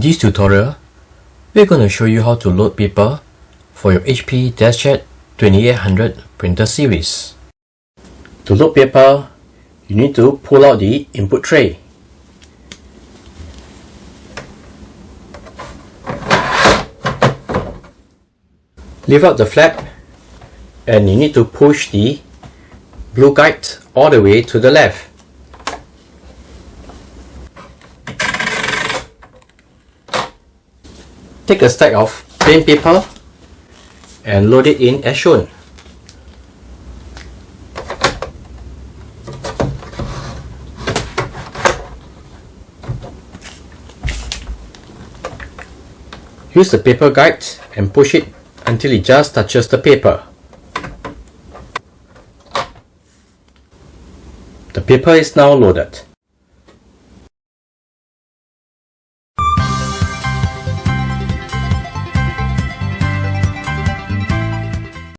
In this tutorial, we're going to show you how to load paper for your HP DeskJet 2800 printer series. To load paper, you need to pull out the input tray. Lift up the flap and you need to push the blue guide all the way to the left. Take a stack of plain paper and load it in as shown. Use the paper guide and push it until it just touches the paper. The paper is now loaded.